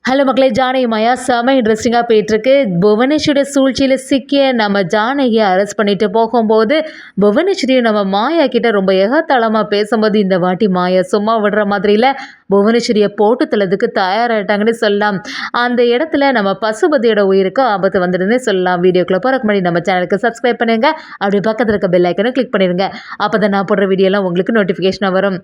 Hello மக்களே, ஜானகி மாயா செம இன்ட்ரெஸ்டிங்காக போயிட்டுருக்கு. புவனேஸ்வரி சூழ்ச்சியில் சிக்கிய நம்ம ஜானகியை அரெஸ்ட் பண்ணிட்டு போகும்போது புவனேஸ்வரியும் நம்ம மாயா கிட்ட ரொம்ப எகத்தாளமாக பேசும்போது இந்த வாட்டி மாயா சும்மா விடுற மாதிரி இல்லை, புவனேஸ்வரியை போட்டு தள்ளதுக்கு தயாராகிட்டாங்கன்னு சொல்லலாம். அந்த இடத்துல நம்ம பசுபதியோட உயிருக்கு ஆபத்து வந்துடுதுன்னு சொல்லலாம். வீடியோக்குள்ளே போகிறக்கு முன்னாடி நம்ம சேனலுக்கு சப்ஸ்கிரைப் பண்ணுங்க, அப்படி பக்கத்தில் இருக்க பெல் ஐக்கனை கிளிக் பண்ணிடுங்க. அப்போ தான் நான் போடுற வீடியோலாம் உங்களுக்கு நோட்டிஃபிகேஷனாக வரும்.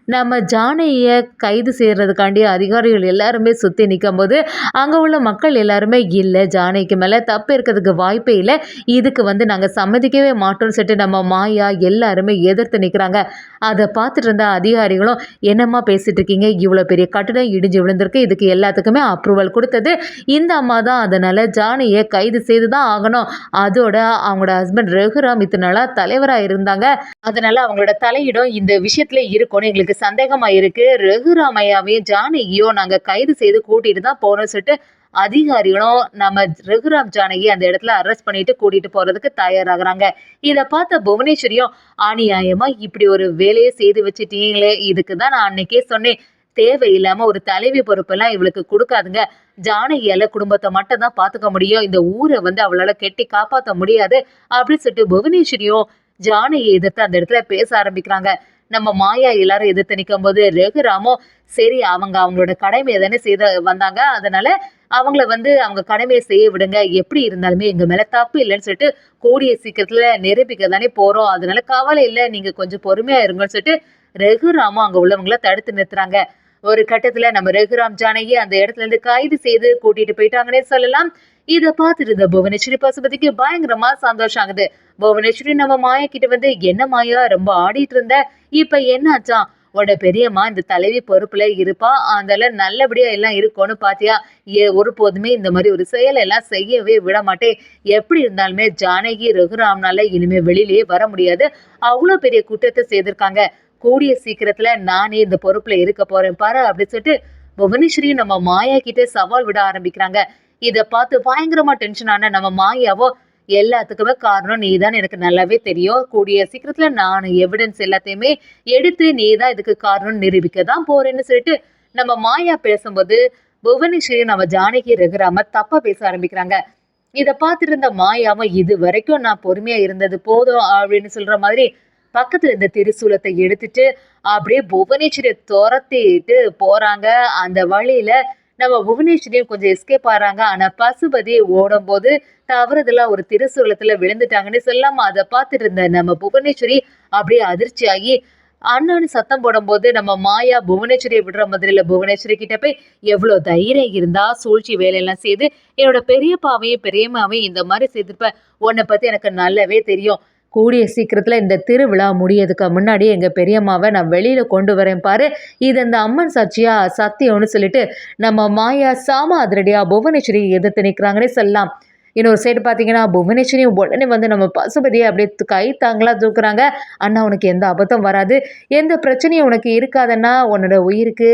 நம்ம ஜானகியை கைது செய்கிறதுக்காண்டி அதிகாரிகள் எல்லாருமே சுற்றி நிற்கும் போது அங்கே உள்ள மக்கள் எல்லாருமே இல்லை, ஜானகிக்கு மேலே தப்பு இருக்கிறதுக்கு வாய்ப்பே இல்லை, இதுக்கு நாங்கள் சம்மதிக்கவே மாட்டோம்னு சொல்லிட்டு நம்ம மாயா எல்லாருமே எதிர்த்து நிற்கிறாங்க. அதை பார்த்துட்டு இருந்த அதிகாரிகளும் என்னம்மா பேசிகிட்டு இருக்கீங்க, இவ்வளோ பெரிய கட்டடம் இடிஞ்சு விழுந்திருக்கு, இதுக்கு எல்லாத்துக்குமே அப்ரூவல் கொடுத்தது இந்த அம்மா தான், அதனால் ஜானகியை கைது செய்து தான் ஆகணும். அதோட அவங்களோட ஹஸ்பண்ட் ரகுராம் இத்தனை நாளாக தலைவராக இருந்தாங்க, அதனால் அவங்களோட தலையிடம் இந்த விஷயத்தில் இருக்கும்னு எங்களுக்கு சந்தேகமா இருக்கு. ரகுராமையாவையும் ஜானகியும் நாங்க கைது செய்து கூட்டிட்டு தான் போறோம் சொல்லிட்டு அதிகாரிகளும் நம்ம ரகுராம் ஜானகி அந்த இடத்துல அரெஸ்ட் பண்ணிட்டு கூட்டிட்டு போறதுக்கு தயாராகிறாங்க. இதை பார்த்த புவனேஸ்வரியும் அநியாயமா இப்படி ஒரு வேலையை செய்து வச்சுட்டீங்களே, இதுக்கு தான் நான் அன்னைக்கே சொன்னேன், தேவையில்லாம ஒரு தலைவி பொறுப்பெல்லாம் இவளுக்கு கொடுக்காதுங்க, ஜானகியால குடும்பத்தை மட்டும் தான் பாத்துக்க முடியும், இந்த ஊரை அவளால கெட்டி காப்பாற்ற முடியாது அப்படின்னு சொல்லிட்டு புவனேஸ்வரியும் ஜானகியை எதிர்த்து அந்த இடத்துல பேச ஆரம்பிக்கிறாங்க. நம்ம மாயா எல்லாரும் எதிர்த்து நிற்கும் போது ரகுராமும் சரி, அவங்களோட கடமையை தானே செய்த வந்தாங்க, அதனால அவங்கள அவங்க கடமையை செய்ய விடுங்க, எப்படி இருந்தாலுமே எங்க மேல தப்பு இல்லைன்னு சொல்லிட்டு கூடிய சீக்கிரத்துல நிரூபிக்க தானே போறோம், அதனால கவலை இல்லை, நீங்க கொஞ்சம் பொறுமையா இருங்கன்னு சொல்லிட்டு ரகுராமும் அங்க உள்ளவங்கள தடுத்து நிறுத்துறாங்க. ஒரு கட்டத்துல நம்ம ரகுராம் ஜானகி அந்த இடத்துல இருந்து கைது செய்து கூட்டிட்டு போயிட்டாங்கன்னே சொல்லலாம். இதை பார்த்துட்டு இருந்த புவனேஸ்வரி பசுபதிக்கு பயங்கரமா சந்தோஷம் ஆகுது. புவனேஸ்வரி நம்ம மாயா கிட்ட என்ன மாயா ரொம்ப ஆடிட்டு இருந்த, இப்ப என்ன ஆச்சான், உன்னோட பெரியம்மா இந்த தலைவி பொறுப்புல இருப்பா, அதனால நல்லபடியா எல்லாம் இருக்கும்னு பாத்தியா, ஒருபோதுமே இந்த மாதிரி ஒரு செயல் எல்லாம் செய்யவே விட மாட்டேன், எப்படி இருந்தாலுமே ஜானகி ரகுராம்னால இனிமே வெளியிலேயே வர முடியாது, அவ்வளோ பெரிய குற்றத்தை செய்திருக்காங்க, கூடிய சீக்கிரத்துல நானே இந்த பொறுப்புல இருக்க போறேன் பாரு அப்படின்னு சொல்லிட்டு புவனேஸ்வரி நம்ம மாயா கிட்ட சவால் விட ஆரம்பிக்கிறாங்க. இதை பார்த்து பயங்கரமா டென்ஷன் ஆன நம்ம மாயாவோ எல்லாத்துக்குமே காரணம் நீ தான், எனக்கு நல்லாவே தெரியும், கூடிய சீக்கிரத்துல நான் எவிடன்ஸ் எல்லாத்தையுமே எடுத்து நீ தான் இதுக்கு காரணம் நிரூபிக்க தான் போறேன்னு சொல்லிட்டு நம்ம மாயா பேசும்போது புவனேஸ்வரி நம்ம ஜானகி ரகுராம தப்பா பேச ஆரம்பிக்கிறாங்க. இதை பார்த்துட்டு இருந்த மாயாவும் இது வரைக்கும் நான் பொறுமையா இருந்தது போதும் அப்படின்னு சொல்ற மாதிரி பக்கத்துல இருந்த திரிசூலத்தை எடுத்துட்டு அப்படியே புவனேஸ்வரியை துரத்திட்டு போறாங்க. அந்த வழியில நம்ம புவனேஸ்வரியும் கொஞ்சம் எஸ்கேப் ஆறாங்க. ஆனா பசுபதி ஓடும் போது தவறுதலா ஒரு திருசூலத்துல விழுந்துட்டாங்கன்னு சொல்லாம அதை பார்த்துட்டு இருந்த நம்ம புவனேஸ்வரி அப்படியே அதிர்ச்சி ஆகி அண்ணான்னு சத்தம் போடும் போது நம்ம மாயா புவனேஸ்வரியை விடுற மாதிரி இல்ல, புவனேஸ்வரி கிட்ட போய் எவ்வளவு தைரியம் இருந்தா சூழ்ச்சி வேலையெல்லாம் செய்து என்னோட பெரியப்பாவையும் பெரியம்மாவையும் இந்த மாதிரி செய்திருப்ப, உன்னை பத்தி எனக்கு நல்லாவே தெரியும், கூடிய சீக்கிரத்தில் இந்த திருவிழா முடியதுக்கு முன்னாடி எங்கள் பெரியம்மாவை நான் வெளியில் கொண்டு வரேன் பாரு, இது அந்த அம்மன் சாட்சியா சத்தியம்னு சொல்லிட்டு நம்ம மாயா சாம அதிரடியாக புவனேஸ்வரி எதிர்த்து நிற்கிறாங்கன்னே சொல்லலாம். இன்னொரு சைடு பார்த்தீங்கன்னா புவனேஸ்வரி உடனே நம்ம பசுபதியை அப்படியே கை தாங்களாக தூக்குறாங்க. அண்ணா உனக்கு எந்த அபத்தம் வராது, எந்த பிரச்சனையும் உனக்கு இருக்காதன்னா, உன்னோட உயிருக்கு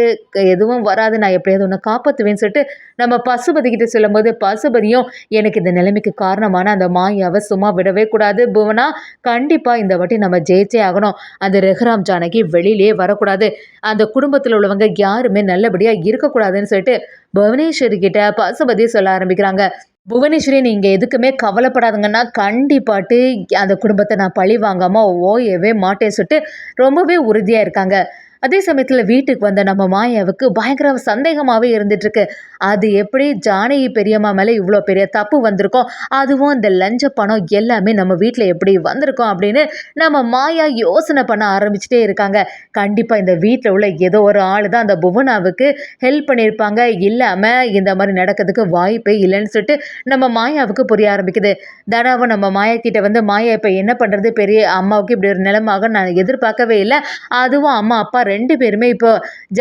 எதுவும் வராது, நான் எப்படியாவது உன்னை காப்பாற்றுவேன்னு சொல்லிட்டு நம்ம பசுபதி கிட்ட சொல்லும்போது பசுபதியும் எனக்கு இந்த நிலைமைக்கு காரணமான அந்த மாயாவை சும்மா விடவே கூடாது புவனா, கண்டிப்பாக இந்த வாட்டி நம்ம ஜெயிச்சே ஆகணும், அந்த ரகுராம் ஜானகி வெளியிலே வரக்கூடாது, அந்த குடும்பத்தில் உள்ளவங்க யாருமே நல்லபடியாக இருக்கக்கூடாதுன்னு சொல்லிட்டு புவனேஸ்வரி கிட்ட பசுபதி சொல்ல ஆரம்பிக்கிறாங்க. புவனேஸ்வரி நீங்கள் எதுக்குமே கவலைப்படாதுங்கன்னா கண்டிப்பாட்டு அந்த குடும்பத்தை நான் பழி வாங்காமல் ஓயவே மாட்டேன்னு சொல்லிட்டு ரொம்பவே உறுதியாக இருக்காங்க. அதே சமயத்தில் வீட்டுக்கு வந்த நம்ம மாயாவுக்கு பயங்கர சந்தேகமாகவே இருந்துட்டுருக்கு. அது எப்படி ஜானகி பெரியம்மா மேலே இவ்வளோ பெரிய தப்பு வந்திருக்கோம், அதுவும் இந்த லஞ்ச பணம் எல்லாமே நம்ம வீட்டில் எப்படி வந்திருக்கோம் அப்படின்னு நம்ம மாயா யோசனை பண்ண ஆரம்பிச்சுட்டே இருக்காங்க. கண்டிப்பாக இந்த வீட்டில் உள்ள ஏதோ ஒரு ஆள் தான் அந்த புவனாவுக்கு ஹெல்ப் பண்ணியிருப்பாங்க, இல்லாமல் இந்த மாதிரி நடக்கிறதுக்கு வாய்ப்பே இல்லைன்னு சொல்லிட்டு நம்ம மாயாவுக்கு புரிய ஆரம்பிக்குது. தனாவும் நம்ம மாயா கிட்ட மாயா இப்போ என்ன பண்ணுறது, பெரிய அம்மாவுக்கு இப்படி ஒரு நிலைமாக நான் எதிர்பார்க்கவே இல்லை, அதுவும் அம்மா அப்பா ரெண்டு பேருமே இப்போ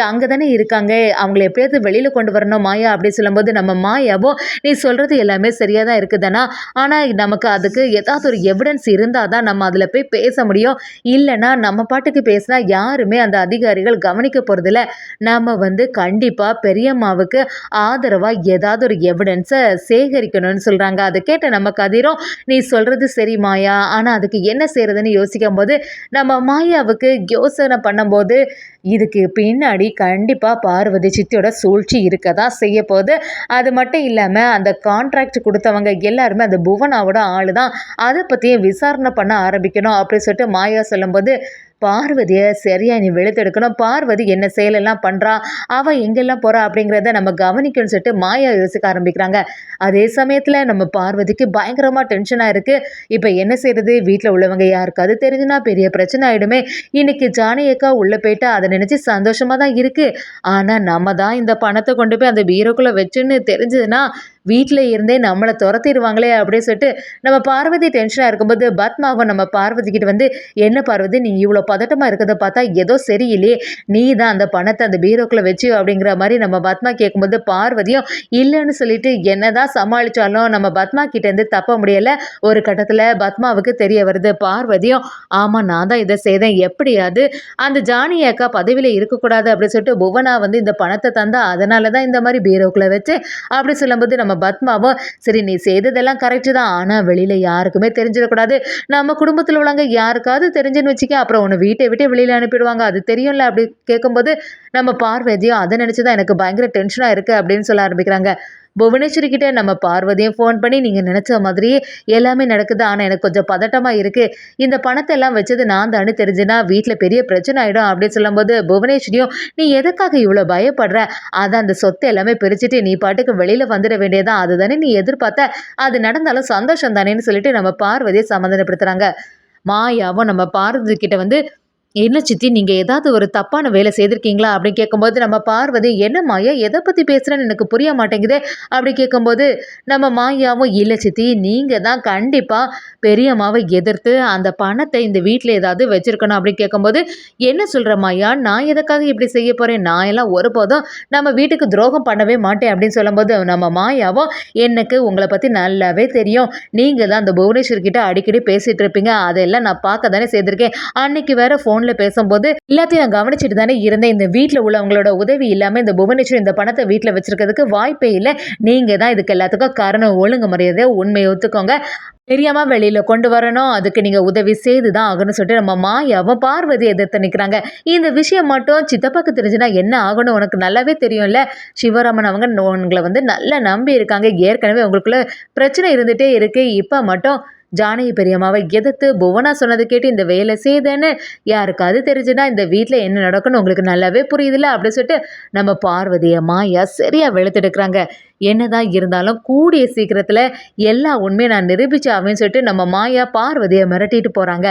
அங்கே தானே இருக்காங்க, அவங்கள எப்படியாவது வெளியில் கொண்டு வரணும் மாயா அப்படி சொல்லும்போது நம்ம மாயாவோ நீ சொல்கிறது எல்லாமே சரியாக தான் இருக்குதுன்னா, ஆனால் நமக்கு அதுக்கு ஏதாவது ஒரு எவிடன்ஸ் இருந்தால் தான் நம்ம அதில் போய் பேச முடியும், இல்லைன்னா நம்ம பாட்டுக்கு பேசினா யாருமே அந்த அதிகாரிகள் கவனிக்க போகிறதில்ல, நம்ம கண்டிப்பாக பெரியம்மாவுக்கு ஆதரவாக ஏதாவது ஒரு எவிடன்ஸை சேகரிக்கணும்னு சொல்கிறாங்க. அதை கேட்ட நம்ம கதிரும் நீ சொல்கிறது சரி மாயா, ஆனால் அதுக்கு என்ன செய்கிறதுன்னு யோசிக்கும் போது நம்ம மாயாவுக்கு யோசனை பண்ணும்போது இதுக்கு பின்னாடி கண்டிப்பாக பார்வதி சித்தியோட சூழ்ச்சி இருக்க தான் செய்ய போகுது. அது மட்டும் இல்லாமல் அந்த கான்ட்ராக்ட் கொடுத்தவங்க எல்லாருமே அந்த புவனாவோட ஆள் தான். அதை பற்றியும் விசாரணை பண்ண ஆரம்பிக்கணும் அப்படின்னு சொல்லிட்டு மாயா சொல்லும்போது, பார்வதியை சரியா நீ வெளுத்தெடுக்கணும். பார்வதி என்ன செயலெல்லாம் பண்ணுறா, அவள் எங்கெல்லாம் போகிறா அப்படிங்கிறத நம்ம கவனிக்கணும்னு சொல்லிட்டு மாயா யோசிக்க ஆரம்பிக்கிறாங்க. அதே சமயத்தில் நம்ம பார்வதிக்கு பயங்கரமாக டென்ஷனாக இருக்குது. இப்போ என்ன செய்கிறது, வீட்டில் உள்ளவங்க யாருக்காவது தெரிஞ்சுனா பெரிய பிரச்சனை ஆகிடுமே. இன்னைக்கு ஜானகியக்கா உள்ளே போயிட்டா அதை நினச்சி சந்தோஷமாக தான் இருக்குது. ஆனால் நம்ம தான் இந்த பணத்தை கொண்டு போய் அந்த பீரோக்குள்ளே வச்சுன்னு தெரிஞ்சதுன்னா வீட்டில் இருந்தே நம்மளை துரத்திடுவாங்களே அப்படின்னு சொல்லிட்டு நம்ம பார்வதி டென்ஷனாக இருக்கும்போது பத்மாவும் நம்ம பார்வதி கிட்ட வந்து, என்ன பார்வதி நீ இவ்வளோ பதட்டமாக இருக்கிறத பார்த்தா ஏதோ சரியில்லையே, நீ தான் அந்த பணத்தை அந்த பீரோக்குள்ளே வச்சு அப்படிங்கிற மாதிரி நம்ம பத்மா கேட்கும்போது பார்வதியும் இல்லைன்னு சொல்லிட்டு என்னதான் சமாளித்தாலும் நம்ம பத்மா கிட்டேருந்து தப்ப முடியலை. ஒரு கட்டத்தில் பத்மாவுக்கு தெரிய வருது. பார்வதியும் ஆமாம் நான் தான் இதை செய்தேன், எப்படியாவது அந்த ஜானகி அக்கா பதவியில் இருக்கக்கூடாது அப்படின்னு சொல்லிட்டு புவனா வந்து இந்த பணத்தை தந்தா அதனால தான் இந்த மாதிரி பீரோக்குள்ளே வச்சு அப்படி சொல்லும்போது நம்ம பத்மாவும் சரி நீ செய்ததெல்லாம் கரெக்டு தான், ஆனால் வெளியில் யாருக்குமே தெரிஞ்சிடக்கூடாது. நம்ம குடும்பத்தில் உள்ளவங்க யாருக்காவது தெரிஞ்சுன்னு வச்சுக்க அப்புறம் உன்னை வீட்டை விட்டு வெளியில் அனுப்பிடுவாங்க, அது தெரியும்ல அப்படி கேட்கும்போது நம்ம பார்வதியும் அதை நினச்சி தான் எனக்கு பயங்கர டென்ஷனாக இருக்குது அப்படின்னு சொல்ல ஆரம்பிக்கிறாங்க. புவனேஸ்வரி கிட்ட நம்ம பார்வதியும் ஃபோன் பண்ணி நீங்கள் நினச்ச மாதிரியே எல்லாமே நடக்குது, ஆனால் எனக்கு கொஞ்சம் பதட்டமாக இருக்குது, இந்த பணத்தை எல்லாம் வச்சது நான் தானே தெரிஞ்சுன்னா வீட்டில் பெரிய பிரச்சனை ஆகிடும் அப்படின்னு சொல்லும்போது புவனேஸ்வரியும் நீ எதுக்காக இவ்வளோ பயப்படுற, அதை அந்த சொத்தை எல்லாமே பிரிச்சுட்டு நீ பாட்டுக்கு வெளியில் வந்துட வேண்டியதான், அதுதானே நீ எதிர்பார்த்த, அது நடந்தாலும் சந்தோஷம் தானேன்னு சொல்லிட்டு நம்ம பார்வதியை சமாதானப்படுத்துகிறாங்க. மாயாவும் நம்ம பார்வதி கிட்ட வந்து என்ன சித்தி நீங்கள் ஏதாவது ஒரு தப்பான வேலை செய்திருக்கீங்களா அப்படின்னு கேட்கும்போது நம்ம பார்வதி என்ன மாயா எதை பற்றி பேசுகிறேன்னு எனக்கு புரிய மாட்டேங்குதே அப்படி கேட்கும்போது நம்ம மாயாவும் இல்லை சித்தி நீங்கள் தான் கண்டிப்பாக பெரியம்மாவை எதிர்த்து அந்த பணத்தை இந்த வீட்டில் ஏதாவது வச்சுருக்கணும் அப்படின்னு கேட்கும்போது என்ன சொல்கிற மாயா, நான் எதுக்காக இப்படி செய்ய போகிறேன், நான் எல்லாம் ஒருபோதும் நம்ம வீட்டுக்கு துரோகம் பண்ணவே மாட்டேன் அப்படின்னு சொல்லும்போது நம்ம மாயாவும் எனக்கு உங்களை பற்றி நல்லாவே தெரியும், நீங்கள் தான் அந்த புவனேஸ்வர் கிட்ட அடிக்கடி பேசிகிட்டு இருப்பீங்க, அதெல்லாம் நான் பார்க்க தானே செய்திருக்கேன், அன்னைக்கு வேற ஃபோனில் பேசும்போது எல்லாத்தையும் நான் கவனிச்சுட்டு தானே இருந்தேன், இந்த வீட்டில் உள்ளவங்களோட உதவி இல்லாமல் இந்த புவனேஸ்வரி இந்த பணத்தை வீட்டில் வச்சிருக்கிறதுக்கு வாய்ப்பே இல்லை, நீங்கள் தான் இதுக்கு எல்லாத்துக்கும் காரணம், ஒழுங்கு மரியாதை உண்மையை ஒத்துக்கோங்க, தெரியாம வெளியில கொண்டு வரணும், அதுக்கு நீங்க உதவி செய்து தான் ஆகணும்னு சொல்லிட்டு நம்ம மாயாவும் பார்வதி எதிர்த்து நிற்கிறாங்க. இந்த விஷயம் மட்டும் சித்தப்பாக்கு தெரிஞ்சுன்னா என்ன ஆகணும் உனக்கு நல்லாவே தெரியும்ல, சிவராமன் அவங்க உங்களை வந்து நல்லா நம்பி இருக்காங்க, ஏற்கனவே உங்களுக்குள்ள பிரச்சனை இருந்துகிட்டே இருக்கு, இப்போ மட்டும் ஜானகி பெரியம்மாவை எதிர்த்து புவனா சொன்னது கேட்டு இந்த வேலை செய்தேன்னு யாருக்காவது தெரிஞ்சுன்னா இந்த வீட்டில் என்ன நடக்குன்னு உங்களுக்கு நல்லாவே புரியுதுல்ல அப்படின்னு சொல்லிட்டு நம்ம பார்வதியை மாயா சரியாக வெளுத்தெடுக்கிறாங்க. என்னதான் இருந்தாலும் கூடிய சீக்கிரத்தில் எல்லா உண்மையை நான் நிரூபிச்சு அப்படின்னு சொல்லிட்டு நம்ம மாயா பார்வதியை மிரட்டிட்டு போகிறாங்க.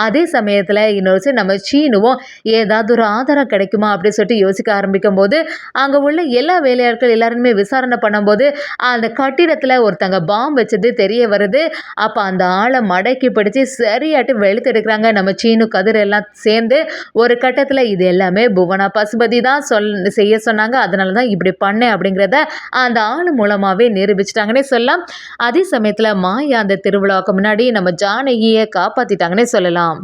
அதே சமயத்தில் இன்னொரு சைடு நம்ம சீனுவும் ஏதாவது ஒரு ஆதாரம் கிடைக்குமா அப்படின்னு சொல்லிட்டு யோசிக்க ஆரம்பிக்கும் போது அங்கே உள்ள எல்லா வேலையாட்கள் எல்லாருமே விசாரணை பண்ணும்போது அந்த கட்டிடத்தில் ஒருத்தங்க பாம்பு வச்சது தெரிய வருது. அப்போ அந்த ஆளை மடக்கி பிடிச்சி சரியாட்டு வெளுத்தெடுக்கிறாங்க நம்ம சீனு கதிர் எல்லாம் சேர்ந்து. ஒரு கட்டத்தில் இது எல்லாமே புவனா பசுபதி தான் செய்ய சொன்னாங்க, அதனால தான் இப்படி பண்ணேன் அப்படிங்கிறத அந்த ஆள் மூலமாகவே நிரூபிச்சிட்டாங்கன்னே சொல்லலாம். அதே சமயத்தில் மாயா அந்த திருவிழாவுக்கு முன்னாடி நம்ம ஜானகியை காப்பாற்றிட்டாங்கன்னே சொல்லலாம்.